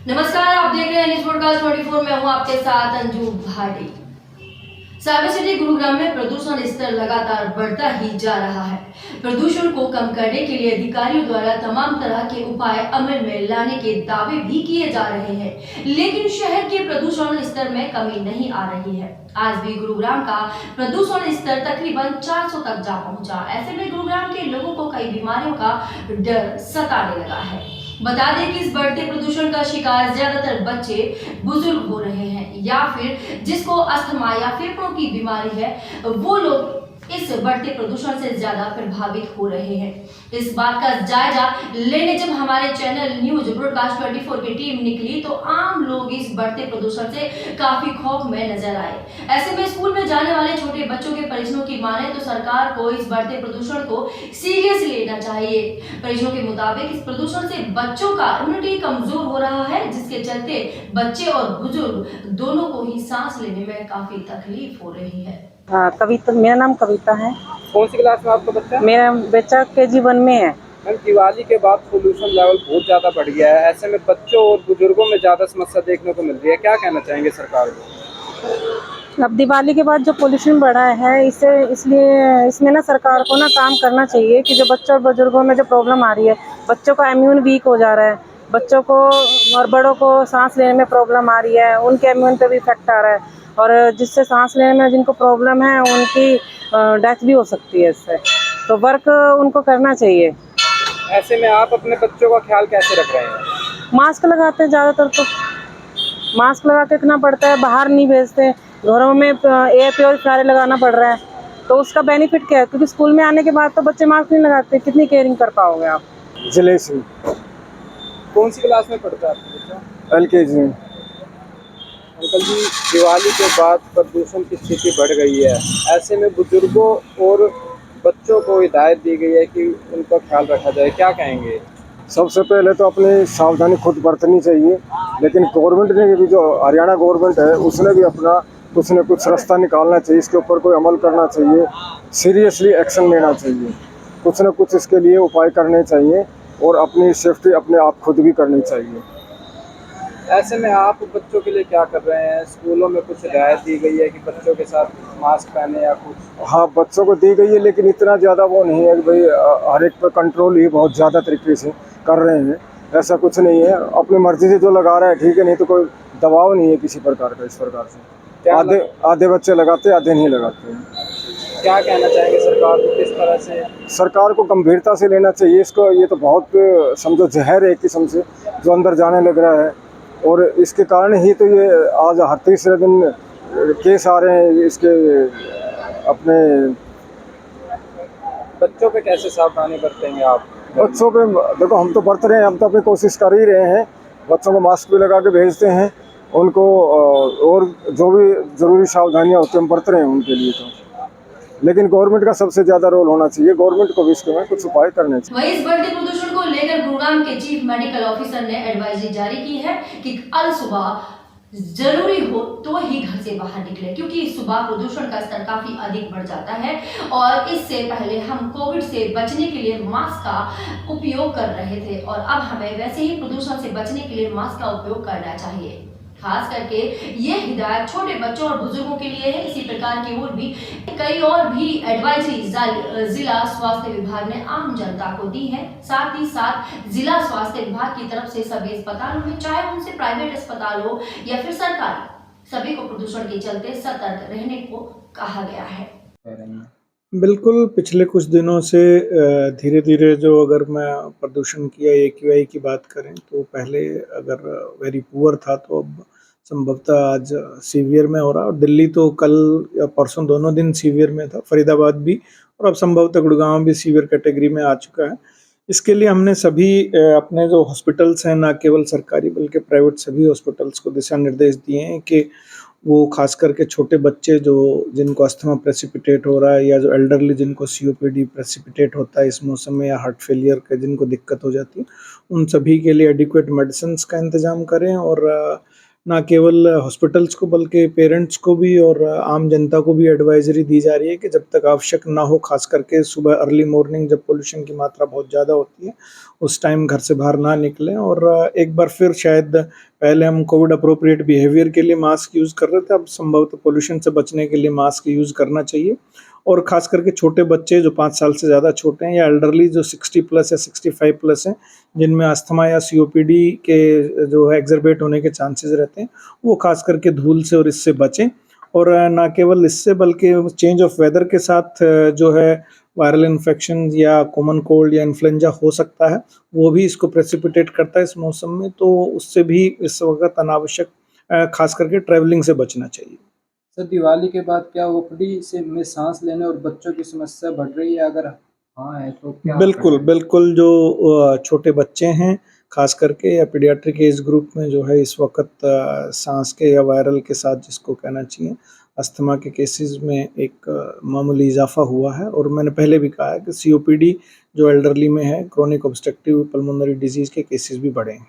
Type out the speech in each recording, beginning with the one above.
नमस्कार, आप देख रहे हैं न्यूज़ पॉडकास्ट 24। मैं हूं आपके साथ अंजू भाटी। साइबर सिटी गुरुग्राम में प्रदूषण स्तर लगातार बढ़ता ही जा रहा है। प्रदूषण को कम करने के लिए अधिकारियों द्वारा तमाम तरह के उपाय अमल में लाने के दावे भी किए जा रहे हैं, लेकिन शहर के प्रदूषण स्तर में कमी नहीं आ रही है। आज भी गुरुग्राम का प्रदूषण स्तर तकरीबन 400 तक जा पहुंचा। ऐसे में गुरुग्राम के लोगों को कई बीमारियों का डर सताने लगा है। बता दें कि इस बढ़ते प्रदूषण का शिकार ज्यादातर बच्चे, बुजुर्ग हो रहे हैं या फिर जिसको अस्थमा या फेफड़ों की बीमारी है, वो लोग इस बढ़ते प्रदूषण से ज्यादा प्रभावित हो रहे हैं। इस बात का जायजा लेने जब हमारे चैनल न्यूज ब्रॉडकास्ट 24 की टीम निकली तो आम लोग इस बढ़ते प्रदूषण से काफी खौफ में नजर आए। ऐसे में स्कूल में जाने वाले छोटे बच्चों के परिजनों की माने तो सरकार को इस बढ़ते प्रदूषण को सीरियस लेना चाहिए। परिजनों के मुताबिक इस प्रदूषण से बच्चों का इम्यूनिटी कमजोर हो रहा है, जिसके चलते बच्चे और बुजुर्ग दोनों को ही सांस लेने में काफी तकलीफ हो रही है। हाँ, कविता, मेरा नाम कविता है। कौन सी क्लास में आपका बच्चा? मेरा बच्चा KG1 में है। मैम, दिवाली के बाद पोल्यूशन लेवल बहुत ज़्यादा बढ़ गया है। ऐसे में बच्चों और बुजुर्गों में ज़्यादा समस्या देखने को मिल रही है। क्या कहना चाहेंगे सरकार को? अब दिवाली के बाद जो पोल्यूशन बढ़ा है इसलिए इसमें ना सरकार को ना काम करना चाहिए कि जो बच्चों और बुजुर्गों में जो प्रॉब्लम आ रही है, बच्चों का इम्यून वीक हो जा रहा है, बच्चों को और बड़ों को सांस लेने में प्रॉब्लम आ रही है, उनके इम्यून पे भी इफेक्ट आ रहा है और जिससे सांस लेने में जिनको प्रॉब्लम है उनकी डेथ भी हो सकती है इससे। तो वर्क उनको करना चाहिए। ऐसे में आप अपने बच्चों का ख्याल कैसे रख रहे हैं? मास्क लगाते हैं, ज़्यादातर तो मास्क लगा के रखना पड़ता है, बाहर नहीं भेजते, घरों में एयर प्योरीफायर लगाना पड़ रहा है। तो उसका बेनिफिट क्या है, क्योंकि स्कूल में आने के बाद तो बच्चे मास्क नहीं लगाते, कितनी केयरिंग कर पाओगे आप। जिले से कौन सी क्लास में पढ़ता है आपका बच्चा? LKG में। अंकल जी, दिवाली के बाद प्रदूषण की स्थिति बढ़ गई है। ऐसे में बुजुर्गों और बच्चों को हिदायत दी गई है कि उनका ख्याल रखा जाए। क्या कहेंगे? सबसे पहले तो अपनी सावधानी खुद बरतनी चाहिए, लेकिन गवर्नमेंट ने भी, जो हरियाणा गवर्नमेंट है, उसने भी अपना कुछ न कुछ रास्ता निकालना चाहिए। इसके ऊपर कोई अमल करना चाहिए, सीरियसली एक्शन लेना चाहिए, कुछ न कुछ इसके लिए उपाय करने चाहिए और अपनी सेफ्टी अपने आप खुद भी करनी चाहिए। ऐसे में आप बच्चों के लिए क्या कर रहे हैं? स्कूलों में कुछ रियायत दी गई है कि बच्चों के साथ मास्क पहने या कुछ? हाँ, बच्चों को दी गई है, लेकिन इतना ज़्यादा वो नहीं है कि भाई हर एक पर कंट्रोल ही बहुत ज़्यादा तरीके से कर रहे हैं। ऐसा कुछ नहीं है, अपनी मर्जी से जो लगा रहा है ठीक है, नहीं तो कोई दबाव नहीं है किसी प्रकार का इस प्रकार से। आधे बच्चे लगाते, आधे नहीं लगाते हैं। क्या कहना चाहेंगे सरकार को? किस तरह से सरकार को गंभीरता से लेना चाहिए इसको। ये तो बहुत समझो जहर है एक किस्म से, जो अंदर जाने लग रहा है, और इसके कारण ही तो ये आज हर तीसरे दिन केस आ रहे हैं इसके। अपने बच्चों पे कैसे सावधानी बरतेंगे आप? बच्चों पे देखो, हम तो बरत रहे हैं, हम तो अपनी कोशिश कर ही रहे हैं। बच्चों को मास्क भी लगा के भेजते हैं उनको, और जो भी ज़रूरी सावधानियां होती हैं हम बरत रहे हैं उनके लिए। तो लेकिन गवर्नमेंट का सबसे ज़्यादा रोल होना चाहिए, गवर्नमेंट को भी इसके में कुछ उपाय करने चाहिए। वहीं इस बढ़ते प्रदूषण को लेकर गुरुग्राम के चीफ मेडिकल ऑफिसर ने एडवाइजरी जारी की है कि कल सुबह जरूरी हो तो ही घर से बाहर निकले, क्योंकि सुबह प्रदूषण का स्तर काफी अधिक बढ़ जाता है और इससे पहले हम कोविड से बचने के लिए मास्क का उपयोग कर रहे थे और अब हमें वैसे ही प्रदूषण से बचने के लिए मास्क का उपयोग करना चाहिए। खास करके ये हिदायत छोटे बच्चों और बुजुर्गों के लिए है। इसी प्रकार की और भी कई और भी एडवाइजरी जिला स्वास्थ्य विभाग ने आम जनता को दी है। साथ ही साथ जिला स्वास्थ्य विभाग की तरफ से सभी अस्पतालों में, चाहे उनसे प्राइवेट अस्पताल हो या फिर सरकारी, सभी को प्रदूषण के चलते सतर्क रहने को कहा गया है। बिल्कुल, पिछले कुछ दिनों से धीरे धीरे जो, अगर मैं प्रदूषण की या AQI की बात करें तो पहले अगर वेरी पुअर था तो अब संभवतः आज सीवियर में हो रहा, और दिल्ली तो कल या परसों दोनों दिन सीवियर में था, फरीदाबाद भी, और अब संभवतः गुड़गांव भी सीवियर कैटेगरी में आ चुका है। इसके लिए हमने सभी अपने जो हॉस्पिटल्स हैं, ना केवल सरकारी बल्कि प्राइवेट सभी हॉस्पिटल्स को दिशा निर्देश दिए हैं कि वो खास करके छोटे बच्चे जो जिनको अस्थमा प्रेसिपिटेट हो रहा है, या जो एल्डरली जिनको COPD प्रेसिपिटेट होता है इस मौसम में, या हार्ट फेलियर के जिनको दिक्कत हो जाती है, उन सभी के लिए एडिक्वेट मेडिसिन का इंतजाम करें। और ना केवल हॉस्पिटल्स को बल्कि पेरेंट्स को भी और आम जनता को भी एडवाइजरी दी जा रही है कि जब तक आवश्यक ना हो, खास करके सुबह अर्ली मॉर्निंग जब पोल्यूशन की मात्रा बहुत ज़्यादा होती है, उस टाइम घर से बाहर ना निकलें। और एक बार फिर शायद पहले हम कोविड अप्रोप्रिएट बिहेवियर के लिए मास्क यूज़ कर रहे थे, अब संभवतः पोल्यूशन से बचने के लिए मास्क यूज़ करना चाहिए। और ख़ास करके छोटे बच्चे जो 5 साल से ज़्यादा छोटे हैं या एल्डरली जो 60 प्लस या 65 प्लस हैं, जिनमें अस्थमा या सीओपीडी के जो है एग्जर्बेट होने के चांसेस रहते हैं, वो ख़ास करके धूल से और इससे बचें। और ना केवल इससे बल्कि चेंज ऑफ वेदर के साथ जो है वायरल इन्फेक्शन या कॉमन कोल्ड या इन्फ्लुएंजा हो सकता है, वो भी इसको प्रेसिपिटेट करता है इस मौसम में, तो उससे भी इस वक्त अनावश्यक खास करके ट्रैवलिंग से बचना चाहिए। सर, दिवाली के बाद क्या ओपीडी से में सांस लेने और बच्चों की समस्या बढ़ रही है? अगर हाँ है तो क्या? बिल्कुल, बिल्कुल जो छोटे बच्चे हैं खास करके या पीडियाट्रिक एज ग्रुप में जो है इस वक़्त सांस के या वायरल के साथ जिसको कहना चाहिए अस्थमा के केसेस में एक मामूली इजाफा हुआ है। और मैंने पहले भी कहा है कि सीओपीडी जो एल्डरली में है, क्रोनिक ऑब्स्ट्रक्टिव पल्मोनरी डिजीज़ के केसेस भी बढ़े हैं।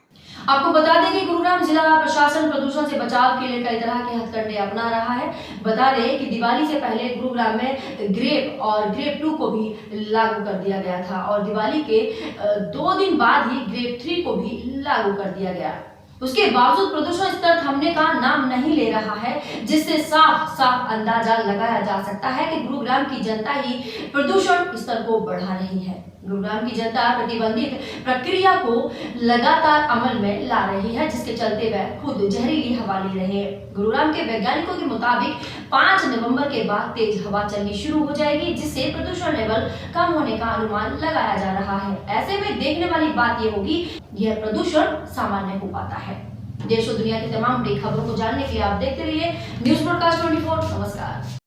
आपको बता दें कि गुरुग्राम जिला प्रशासन प्रदूषण से बचाव के लिए कई तरह के हथकंडे अपना रहा है। बता दें कि दिवाली से पहले गुरुग्राम में ग्रेप और ग्रेप 2 को भी लागू कर दिया गया था और दिवाली के 2 दिन बाद ही ग्रेप 3 को भी लागू कर दिया गया। उसके बावजूद प्रदूषण स्तर थमने का नाम नहीं ले रहा है, जिससे साफ साफ अंदाजा लगाया जा सकता है कि गुरुग्राम की जनता ही प्रदूषण स्तर को बढ़ा रही है। गुरुग्राम की जनता प्रतिबंधित प्रक्रिया को लगातार अमल में ला रही है, जिसके चलते वह खुद जहरीली हवा ले रहे हैं। गुरुग्राम के वैज्ञानिकों के मुताबिक 5 नवंबर के बाद तेज हवा चलनी शुरू हो जाएगी, जिससे प्रदूषण लेवल कम होने का अनुमान लगाया जा रहा है। ऐसे में देखने वाली बात यह होगी यह प्रदूषण सामान्य हो पाता है। देश और दुनिया की तमाम बड़ी खबरों को जानने के लिए आप देखते रहिए न्यूज़ ब्रॉडकास्ट 24। नमस्कार।